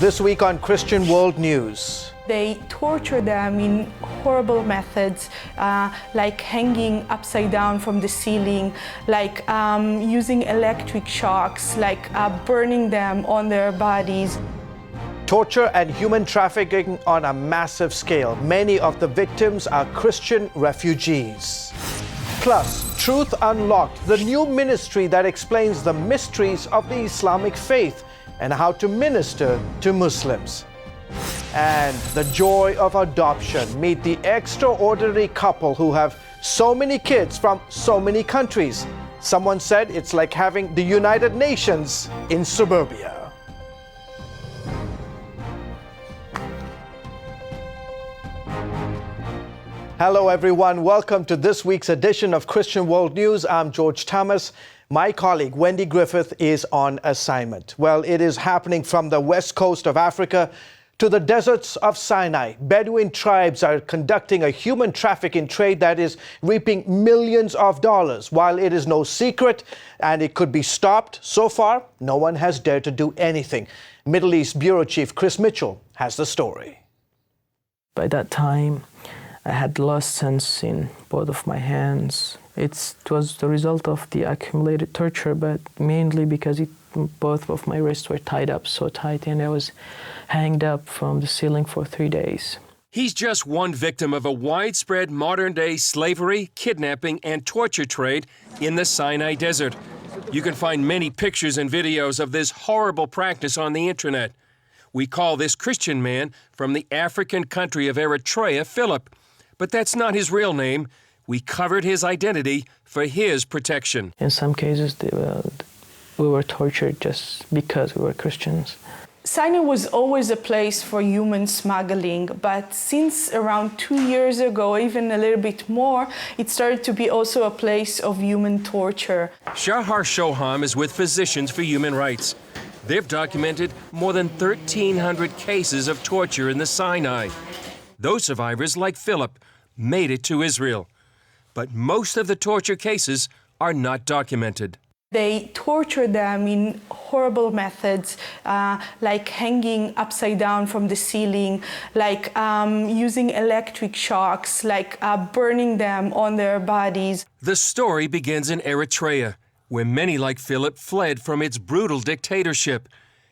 This week on Christian World News. They torture them in horrible methods, like hanging upside down from the ceiling, like using electric shocks, like burning them on their bodies. Torture and human trafficking on a massive scale. Many of the victims are Christian refugees. Plus, Truth Unlocked, the new ministry that explains the mysteries of the Islamic faith and how to minister to Muslims. And the joy of adoption. Meet the extraordinary couple who have so many kids from so many countries. Someone said it's like having the United Nations in suburbia. Hello everyone, welcome to this week's edition of Christian World News. I'm George Thomas. My colleague Wendy Griffith is on assignment. Well, it is happening from the west coast of Africa to the deserts of Sinai. Bedouin tribes are conducting a human trafficking trade that is reaping millions of dollars. While it is no secret and it could be stopped, so far, no one has dared to do anything. Middle East Bureau Chief Chris Mitchell has the story. By that time, I had lost sense in both of my hands. It was the result of the accumulated torture, but mainly because both of my wrists were tied up so tight and I was hanged up from the ceiling for 3 days. He's just one victim of a widespread modern-day slavery, kidnapping, and torture trade in the Sinai Desert. You can find many pictures and videos of this horrible practice on the internet. We call this Christian man from the African country of Eritrea, Philip. But that's not his real name. We covered his identity for his protection. In some cases, we were tortured just because we were Christians. Sinai was always a place for human smuggling, but since around 2 years ago, even a little bit more, it started to be also a place of human torture. Shahar Shoham is with Physicians for Human Rights. They've documented more than 1,300 cases of torture in the Sinai. Those survivors, like Philip, made it to Israel. But most of the torture cases are not documented. They torture them in horrible methods, like hanging upside down from the ceiling, like using electric shocks, like burning them on their bodies. The story begins in Eritrea, where many like Philip fled from its brutal dictatorship.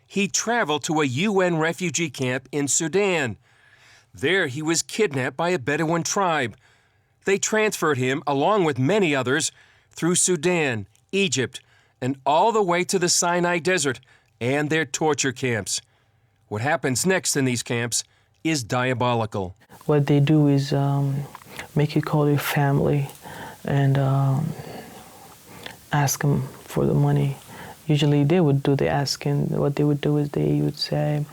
He traveled to a UN refugee camp in Sudan. There he was kidnapped by a Bedouin tribe. They transferred him, along with many others, through Sudan, Egypt, and all the way to the Sinai Desert and their torture camps. What happens next in these camps is diabolical. What they do is make you call your family and ask them for the money. Usually they would do the asking. What they would do is they would say,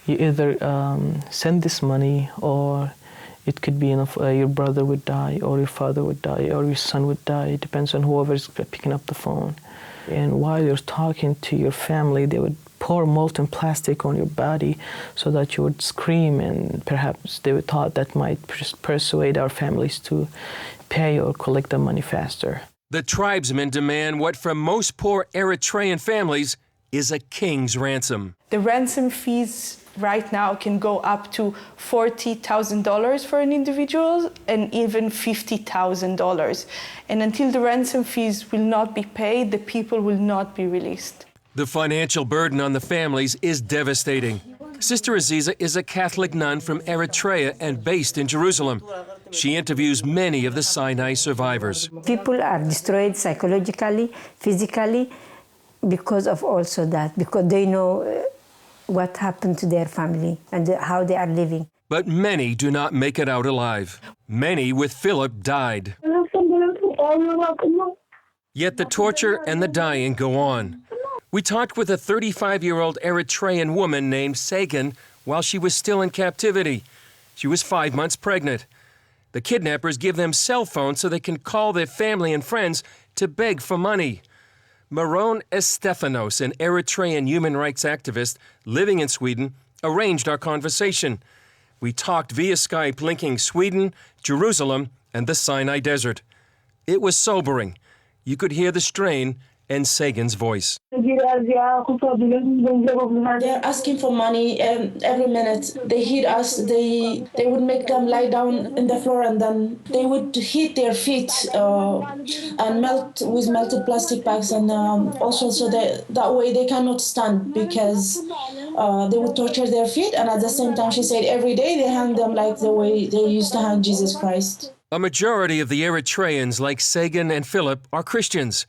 you either send this money, or it could be your brother would die, or your father would die, or your son would die. It depends on whoever's picking up the phone. And while you're talking to your family, they would pour molten plastic on your body so that you would scream, and perhaps they would thought that might persuade our families to pay or collect the money faster. The tribesmen demand what for most poor Eritrean families is a king's ransom. The ransom fees right now can go up to $40,000 for an individual and even $50,000. And until the ransom fees will not be paid, the people will not be released. The financial burden on the families is devastating. Sister Aziza is a Catholic nun from Eritrea and based in Jerusalem. She interviews many of the Sinai survivors. People are destroyed psychologically, physically, because of also that, because they know what happened to their family and how they are living. But many do not make it out alive. Many with Philip died. Yet the torture and the dying go on. We talked with a 35-year-old Eritrean woman named Sagan while she was still in captivity. She was 5 months pregnant. The kidnappers give them cell phones so they can call their family and friends to beg for money. Maron Estefanos, an Eritrean human rights activist living in Sweden, arranged our conversation. We talked via Skype, linking Sweden, Jerusalem, and the Sinai Desert. It was sobering. You could hear the strain and Sagan's voice. They're asking for money every minute. They hit us. They would make them lie down in the floor, and then they would hit their feet and melt with melted plastic bags, and also so that way they cannot stand, because they would torture their feet. And at the same time, she said every day they hang them like the way they used to hang Jesus Christ. A majority of the Eritreans, like Sagan and Philip, are Christians.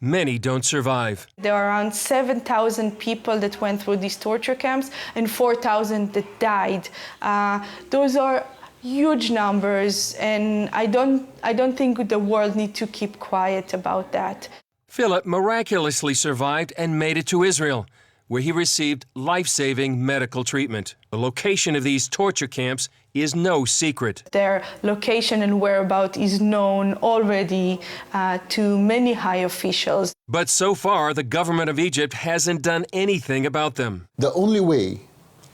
Many don't survive. There are around 7,000 people that went through these torture camps and 4,000 that died. Those are huge numbers, and I don't think the world needs to keep quiet about that. Philip miraculously survived and made it to Israel, where he received life-saving medical treatment. The location of these torture camps is no secret. Their location and whereabouts is known already to many high officials. But so far, the government of Egypt hasn't done anything about them. The only way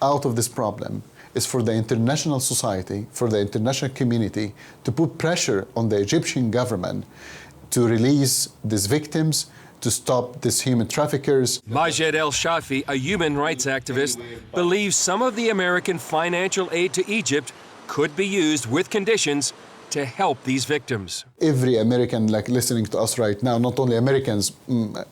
out of this problem is for the international society, for the international community, to put pressure on the Egyptian government to release these victims, to stop these human traffickers. Majed El Shafi, a human rights activist, believes some of the American financial aid to Egypt could be used with conditions to help these victims. Every American listening to us right now, not only Americans,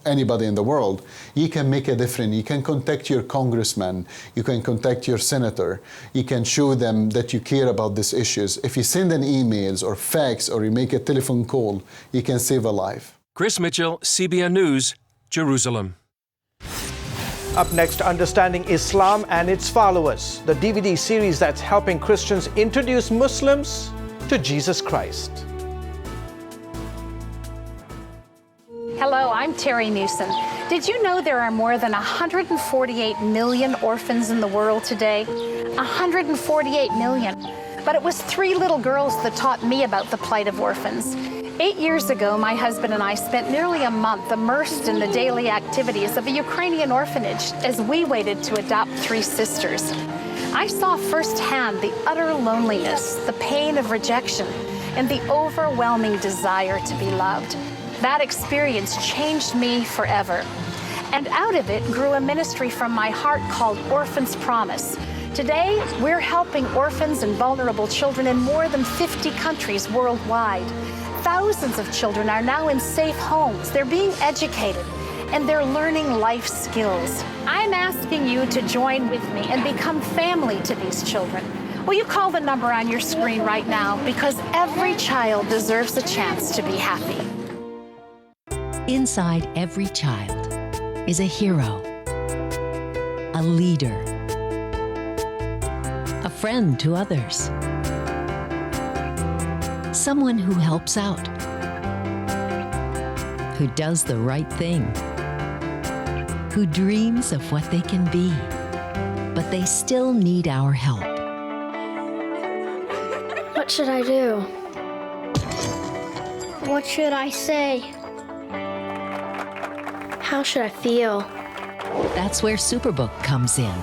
anybody in the world, you can make a difference. You can contact your congressman, you can contact your senator, you can show them that you care about these issues. If you send an emails or fax or you make a telephone call, you can save a life. Chris Mitchell, CBN News, Jerusalem. Up next, Understanding Islam and its Followers, the DVD series that's helping Christians introduce Muslims to Jesus Christ. Hello, I'm Terry Newsom. Did you know there are more than 148 million orphans in the world today? 148 million. But it was 3 little girls that taught me about the plight of orphans. 8 years ago, my husband and I spent nearly a month immersed in the daily activities of a Ukrainian orphanage as we waited to adopt 3 sisters. I saw firsthand the utter loneliness, the pain of rejection, and the overwhelming desire to be loved. That experience changed me forever. And out of it grew a ministry from my heart called Orphans Promise. Today, we're helping orphans and vulnerable children in more than 50 countries worldwide. Thousands of children are now in safe homes. They're being educated, and they're learning life skills. I'm asking you to join with me and become family to these children. Will you call the number on your screen right now? Because every child deserves a chance to be happy. Inside every child is a hero, a leader, a friend to others, someone who helps out, who does the right thing, who dreams of what they can be, but they still need our help. What should I do? What should I say? How should I feel? That's where Superbook comes in.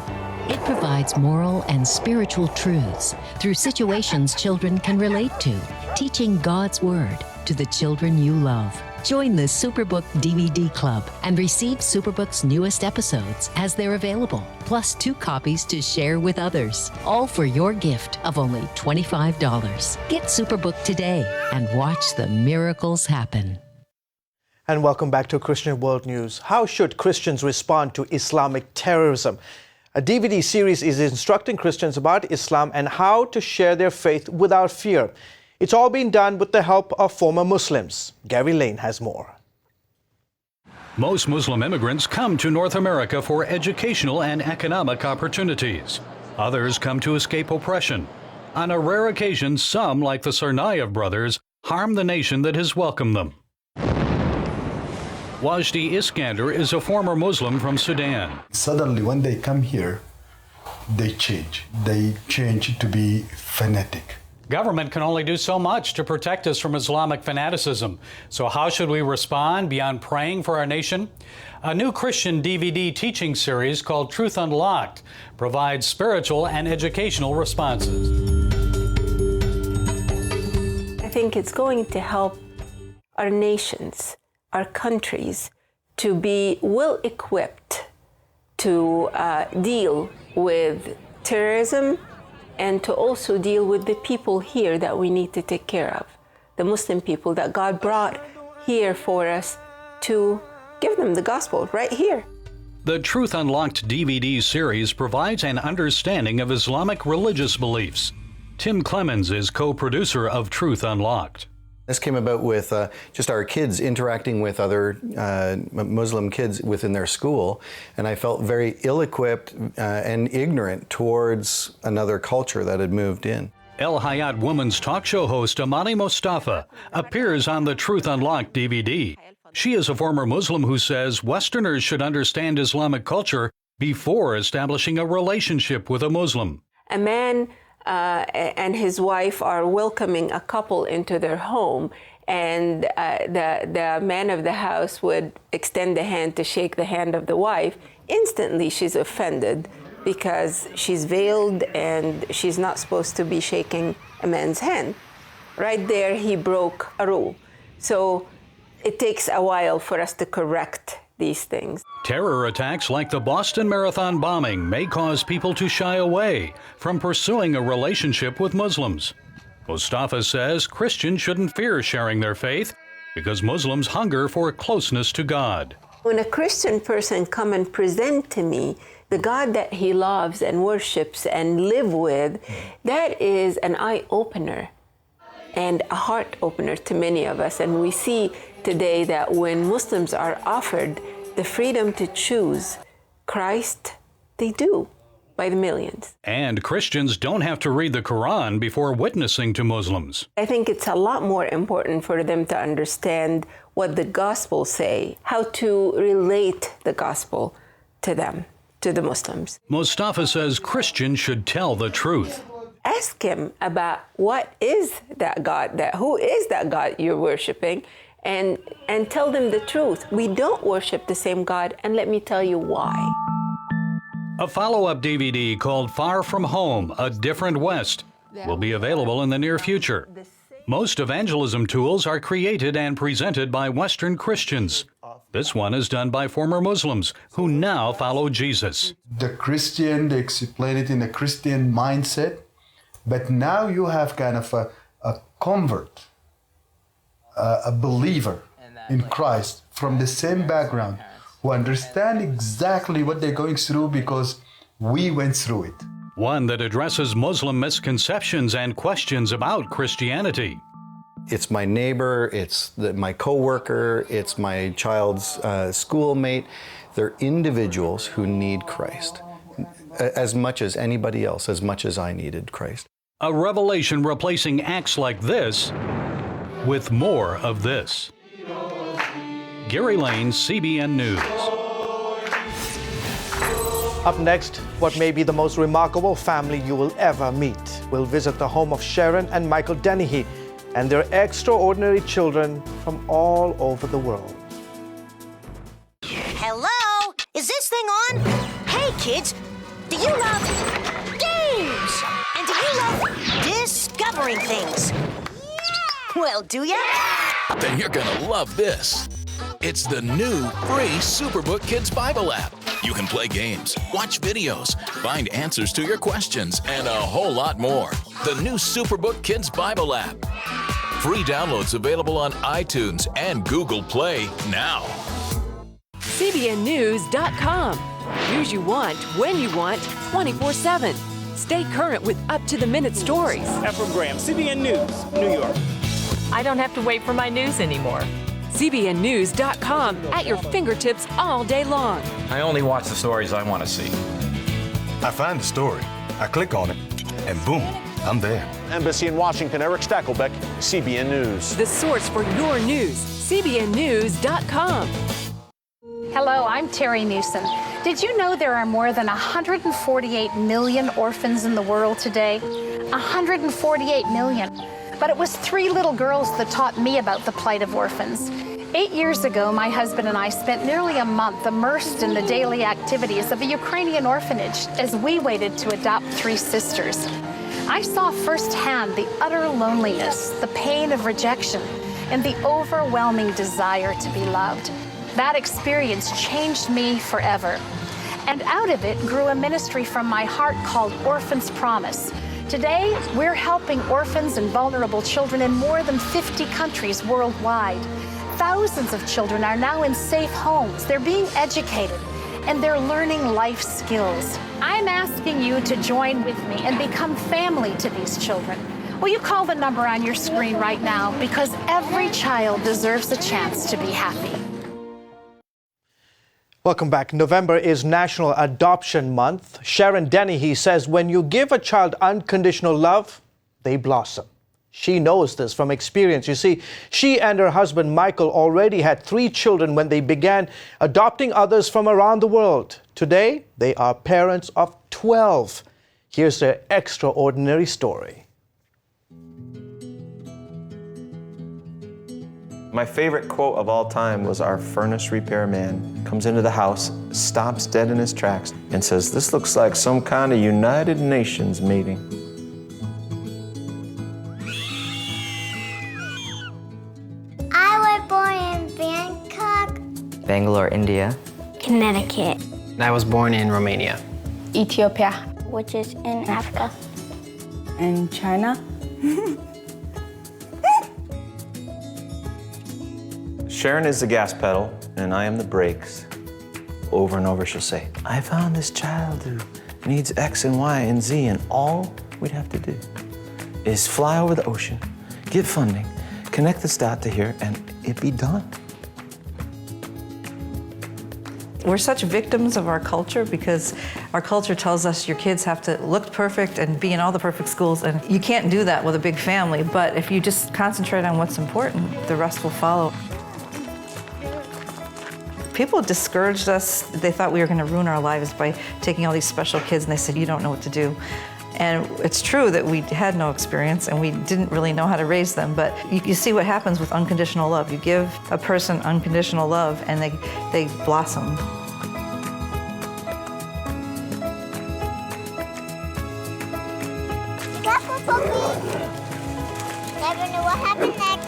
It provides moral and spiritual truths through situations children can relate to, teaching God's Word to the children you love. Join the Superbook DVD Club and receive Superbook's newest episodes as they're available, plus 2 copies to share with others, all for your gift of only $25. Get Superbook today and watch the miracles happen. And welcome back to Christian World News. How should Christians respond to Islamic terrorism? A DVD series is instructing Christians about Islam and how to share their faith without fear. It's all been done with the help of former Muslims. Gary Lane has more. Most Muslim immigrants come to North America for educational and economic opportunities. Others come to escape oppression. On a rare occasion, some, like the Tsarnaev brothers, harm the nation that has welcomed them. Wajdi Iskander is a former Muslim from Sudan. Suddenly, when they come here, they change. They change to be fanatic. Government can only do so much to protect us from Islamic fanaticism. So how should we respond beyond praying for our nation? A new Christian DVD teaching series called Truth Unlocked provides spiritual and educational responses. I think it's going to help our nations, our countries, to be well equipped to deal with terrorism and to also deal with the people here that we need to take care of, the Muslim people that God brought here for us to give them the gospel right here. The Truth Unlocked DVD series provides an understanding of Islamic religious beliefs. Tim Clemens is co-producer of Truth Unlocked. This came about with just our kids interacting with other Muslim kids within their school, and I felt very ill-equipped and ignorant towards another culture that had moved in. El Hayat Woman's talk show host Amani Mustafa appears on the Truth Unlocked DVD. She is a former Muslim who says Westerners should understand Islamic culture before establishing a relationship with a Muslim. A man and his wife are welcoming a couple into their home, and the man of the house would extend the hand to shake the hand of the wife. Instantly she's offended because she's veiled and she's not supposed to be shaking a man's hand. Right there he broke a rule. So it takes a while for us to correct these things. Terror attacks like the Boston Marathon bombing may cause people to shy away from pursuing a relationship with Muslims. Mustafa says Christians shouldn't fear sharing their faith because Muslims hunger for closeness to God. When a Christian person come and present to me the God that he loves and worships and live with, that is an eye-opener and a heart-opener to many of us. And we see today that when Muslims are offered the freedom to choose Christ, they do by the millions. And Christians don't have to read the Quran before witnessing to Muslims. I think it's a lot more important for them to understand what the gospel say, how to relate the gospel to them, to the Muslims. Mustafa says Christians should tell the truth. Ask him about what is that God, who is that God you're worshiping, and tell them the truth. We don't worship the same God, and let me tell you why. A follow-up DVD called Far From Home, A Different West will be available in the near future. Most evangelism tools are created and presented by Western Christians. This one is done by former Muslims who now follow Jesus. The Christian, they explain it in a Christian mindset, but now you have kind of a convert, a believer in Christ from the same background who understand exactly what they're going through because we went through it. One that addresses Muslim misconceptions and questions about Christianity. It's my neighbor, it's my coworker, it's my child's schoolmate. They're individuals who need Christ as much as anybody else, as much as I needed Christ. A revelation replacing acts like this with more of this. Gary Lane, CBN News. Up next, what may be the most remarkable family you will ever meet. We'll visit the home of Sharon and Michael Dennehy and their extraordinary children from all over the world. Hello? Is this thing on? Hey, kids, do you love games? And do you love discovering things? Well, do ya? Then you're gonna love this. It's the new free Superbook Kids Bible app. You can play games, watch videos, find answers to your questions, and a whole lot more. The new Superbook Kids Bible app. Free downloads available on iTunes and Google Play now. CBNnews.com. News you want, when you want, 24/7. Stay current with up-to-the-minute stories. Ephraim Graham, CBN News, New York. I don't have to wait for my news anymore. CBNnews.com at your fingertips all day long. I only watch the stories I want to see. I find the story, I click on it, and boom, I'm there. Embassy in Washington, Eric Stackelbeck, CBN News. The source for your news, CBNnews.com. Hello, I'm Terry Newsom. Did you know there are more than 148 million orphans in the world today? 148 million. But it was 3 little girls that taught me about the plight of orphans. 8 years ago, my husband and I spent nearly a month immersed in the daily activities of a Ukrainian orphanage as we waited to adopt 3 sisters. I saw firsthand the utter loneliness, the pain of rejection, and the overwhelming desire to be loved. That experience changed me forever. And out of it grew a ministry from my heart called Orphans Promise. Today, we're helping orphans and vulnerable children in more than 50 countries worldwide. Thousands of children are now in safe homes. They're being educated, and they're learning life skills. I'm asking you to join with me and become family to these children. Will you call the number on your screen right now? Because every child deserves a chance to be happy. Welcome back. November is National Adoption Month. Sharon Dennehy says when you give a child unconditional love, they blossom. She knows this from experience. You see, she and her husband Michael already had 3 children when they began adopting others from around the world. Today, they are parents of 12. Here's their extraordinary story. My favorite quote of all time was our furnace repairman comes into the house, stops dead in his tracks, and says, "This looks like some kind of United Nations meeting." I was born in Bangkok, Bangalore, India. Connecticut, I was born in Romania. Ethiopia, which is in Africa, and China. Sharon is the gas pedal, and I am the brakes. Over and over she'll say, "I found this child who needs X and Y and Z, and all we'd have to do is fly over the ocean, get funding, connect this dot to here, and it'd be done." We're such victims of our culture because our culture tells us your kids have to look perfect and be in all the perfect schools, and you can't do that with a big family. But if you just concentrate on what's important, the rest will follow. People discouraged us. They thought we were going to ruin our lives by taking all these special kids, and they said, "You don't know what to do." And it's true that we had no experience and we didn't really know how to raise them, but you see what happens with unconditional love. You give a person unconditional love and they blossom. Careful, Poppy. Never know what happened next.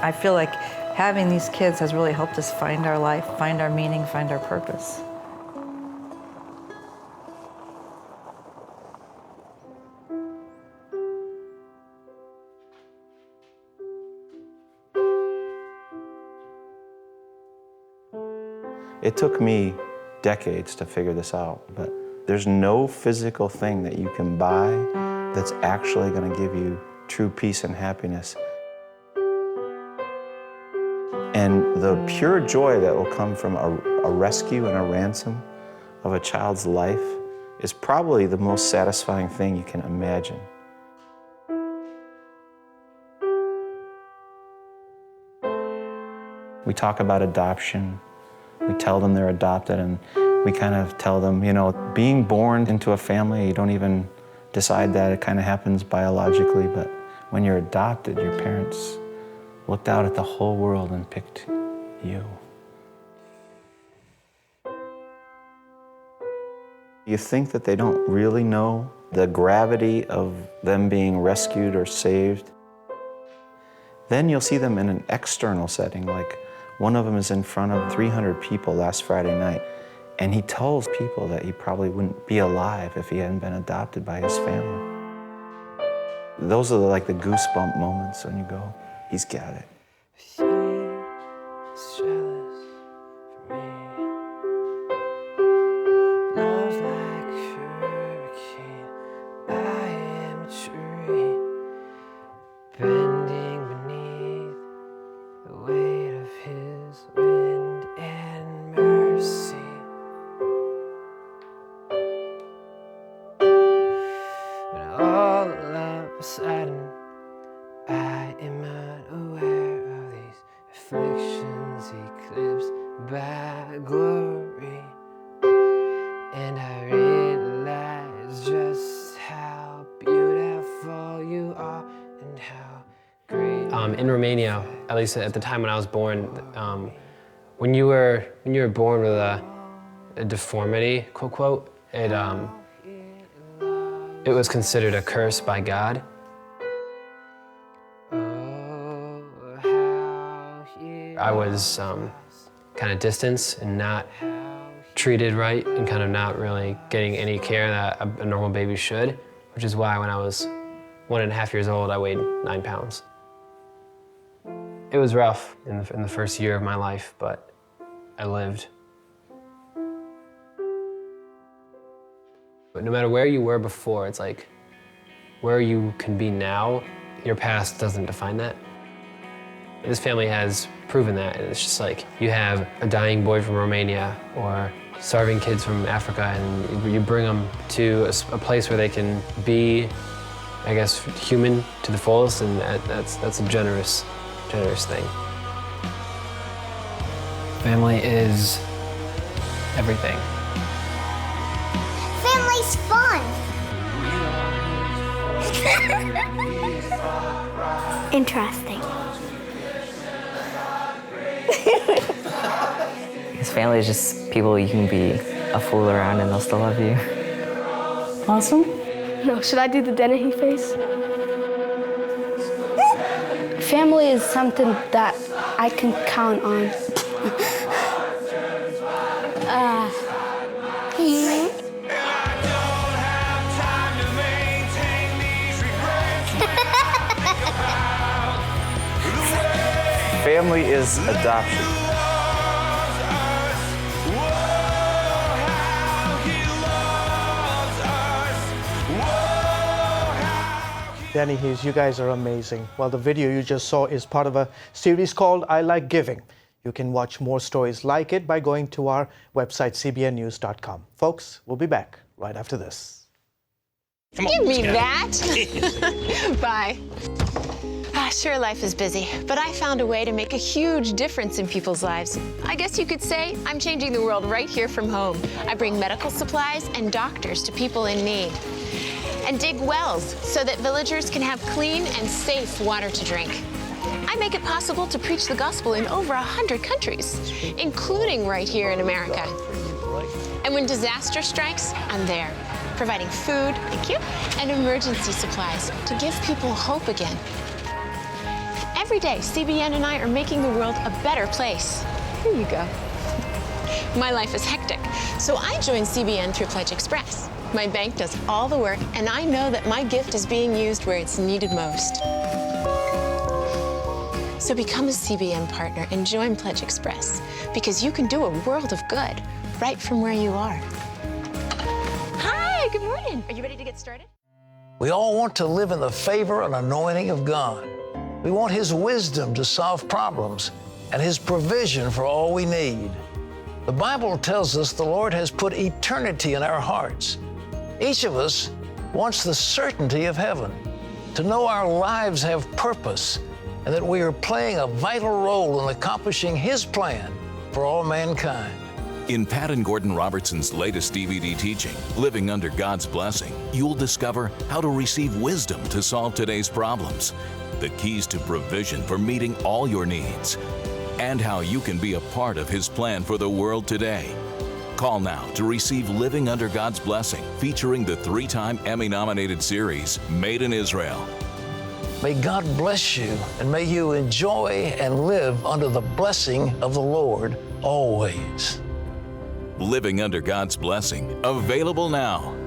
I feel like having these kids has really helped us find our life, find our meaning, find our purpose. It took me decades to figure this out, but there's no physical thing that you can buy that's actually going to give you true peace and happiness. And the pure joy that will come from a rescue and a ransom of a child's life is probably the most satisfying thing you can imagine. We talk about adoption. We tell them they're adopted, and we kind of tell them, you know, being born into a family, you don't even decide that. It kind of happens biologically, but when you're adopted, your parents looked out at the whole world and picked you. You think that they don't really know the gravity of them being rescued or saved. Then you'll see them in an external setting, like one of them is in front of 300 people last Friday night, and he tells people that he probably wouldn't be alive if he hadn't been adopted by his family. Those are like the goosebump moments when you go, he's got it. In Romania, at least at the time when I was born, when you were born with a deformity, quote, quote, it was considered a curse by God. I was kind of distanced and not treated right and kind of not really getting any care that a normal baby should, which is why when I was 1.5 years old, I weighed 9 pounds. It was rough in the first year of my life, but I lived. But no matter where you were before, it's like where you can be now, your past doesn't define that. This family has proven that, and it's just like you have a dying boy from Romania or starving kids from Africa, and you bring them to a place where they can be, I guess, human to the fullest, and that's a generous thing. Family is everything. Family's fun. Interesting. His family is just people you can be a fool around and they'll still love you. Awesome? No, should I do the Dennehy face? Family is something that I can count on. Family is adoption. Danny Hayes, you guys are amazing. Well, the video you just saw is part of a series called I Like Giving. You can watch more stories like it by going to our website, cbnnews.com. Folks, we'll be back right after this. Give me that. Bye. Sure, life is busy, but I found a way to make a huge difference in people's lives. I guess you could say I'm changing the world right here from home. I bring medical supplies and doctors to people in need, and dig wells so that villagers can have clean and safe water to drink. I make it possible to preach the gospel in over 100 countries, including right here in America. And when disaster strikes, I'm there, providing food, thank you, and emergency supplies to give people hope again. Every day, CBN and I are making the world a better place. Here you go. My life is hectic, so I joined CBN through Pledge Express. My bank does all the work, and I know that my gift is being used where it's needed most. So become a CBN partner and join Pledge Express, because you can do a world of good right from where you are. Hi, good morning. Are you ready to get started? We all want to live in the favor and anointing of God. We want His wisdom to solve problems and His provision for all we need. The Bible tells us the Lord has put eternity in our hearts. Each of us wants the certainty of heaven, to know our lives have purpose and that we are playing a vital role in accomplishing His plan for all mankind. In Pat and Gordon Robertson's latest DVD teaching, Living Under God's Blessing, you'll discover how to receive wisdom to solve today's problems, the keys to provision for meeting all your needs, and how you can be a part of His plan for the world today. Call now to receive Living Under God's Blessing, featuring the 3-time Emmy-nominated series, Made in Israel. May God bless you, and may you enjoy and live under the blessing of the Lord always. Living Under God's Blessing, available now.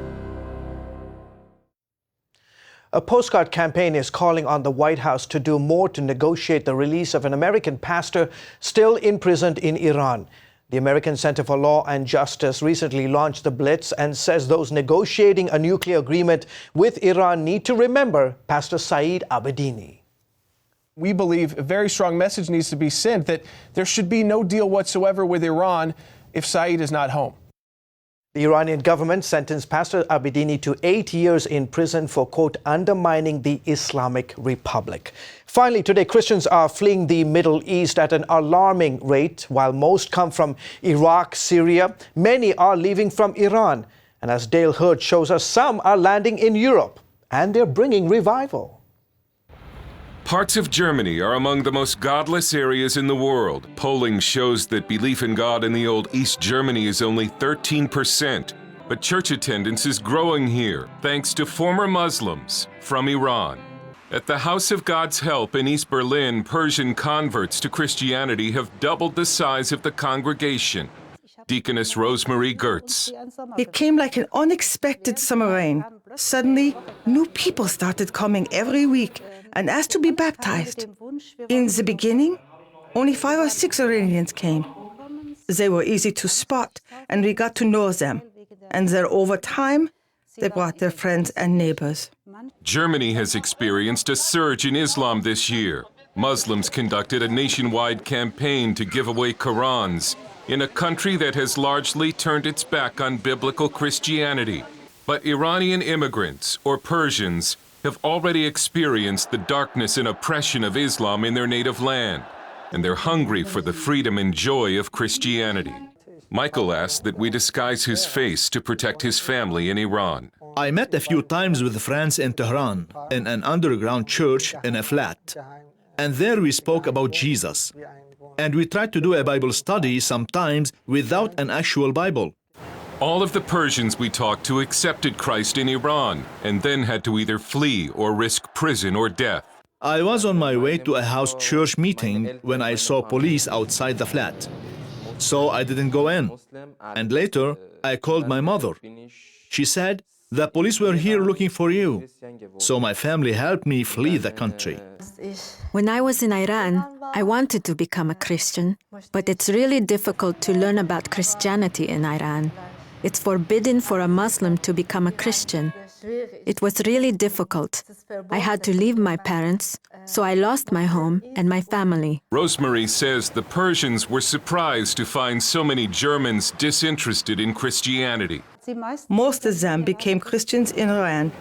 A postcard campaign is calling on the White House to do more to negotiate the release of an American pastor still imprisoned in Iran. The American Center for Law and Justice recently launched the blitz and says those negotiating a nuclear agreement with Iran need to remember Pastor Saeed Abedini. We believe a very strong message needs to be sent that there should be no deal whatsoever with Iran if Saeed is not home. The Iranian government sentenced Pastor Abedini to 8 years in prison for, quote, undermining the Islamic Republic. Finally, today, Christians are fleeing the Middle East at an alarming rate. While most come from Iraq, Syria, many are leaving from Iran. And as Dale Hurd shows us, some are landing in Europe, and they're bringing revival. Parts of Germany are among the most godless areas in the world. Polling shows that belief in God in the old East Germany is only 13%. But church attendance is growing here, thanks to former Muslims from Iran. At the House of God's Help in East Berlin, Persian converts to Christianity have doubled the size of the congregation. Deaconess Rosemary Gertz. It came like an unexpected summer rain. Suddenly, new people started coming every week and asked to be baptized. In the beginning, only 5 or 6 Iranians came. They were easy to spot, and we got to know them. And then over time, they brought their friends and neighbors. Germany has experienced a surge in Islam this year. Muslims conducted a nationwide campaign to give away Qurans in a country that has largely turned its back on biblical Christianity. But Iranian immigrants, or Persians, have already experienced the darkness and oppression of Islam in their native land, and they're hungry for the freedom and joy of Christianity. Michael asked that we disguise his face to protect his family in Iran. I met a few times with friends in Tehran, in an underground church in a flat. And there we spoke about Jesus. And we tried to do a Bible study sometimes without an actual Bible. All of the Persians we talked to accepted Christ in Iran and then had to either flee or risk prison or death. I was on my way to a house church meeting when I saw police outside the flat. So I didn't go in. And later, I called my mother. She said, "The police were here looking for you." So my family helped me flee the country. When I was in Iran, I wanted to become a Christian, but it's really difficult to learn about Christianity in Iran. It's forbidden for a Muslim to become a Christian. It was really difficult. I had to leave my parents, so I lost my home and my family. Rosemary says the Persians were surprised to find so many Germans disinterested in Christianity. Most of them became Christians in Iran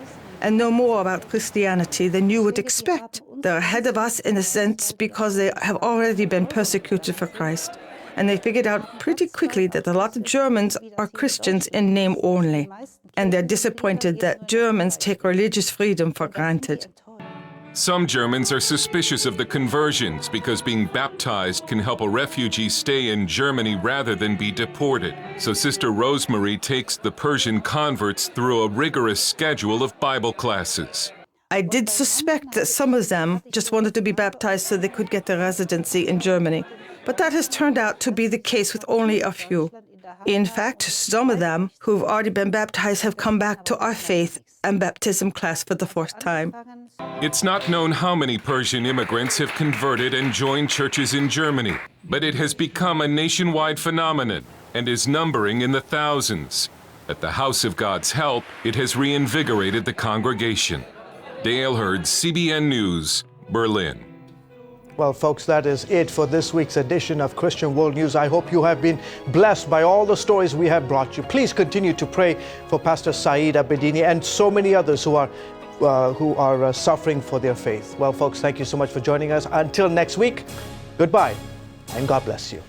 and know more about Christianity than you would expect. They're ahead of us in a sense because they have already been persecuted for Christ. And they figured out pretty quickly that a lot of Germans are Christians in name only. And they're disappointed that Germans take religious freedom for granted. Some Germans are suspicious of the conversions because being baptized can help a refugee stay in Germany rather than be deported. So Sister Rosemary takes the Persian converts through a rigorous schedule of Bible classes. I did suspect that some of them just wanted to be baptized so they could get a residency in Germany. But that has turned out to be the case with only a few. In fact, some of them who've already been baptized have come back to our faith and baptism class for the fourth time. It's not known how many Persian immigrants have converted and joined churches in Germany, but it has become a nationwide phenomenon and is numbering in the thousands. At the House of God's Help, it has reinvigorated the congregation. Dale Hurd, CBN News, Berlin. Well, folks, that is it for this week's edition of Christian World News. I hope you have been blessed by all the stories we have brought you. Please continue to pray for Pastor Saeed Abedini and so many others who are suffering for their faith. Well, folks, thank you so much for joining us. Until next week, goodbye and God bless you.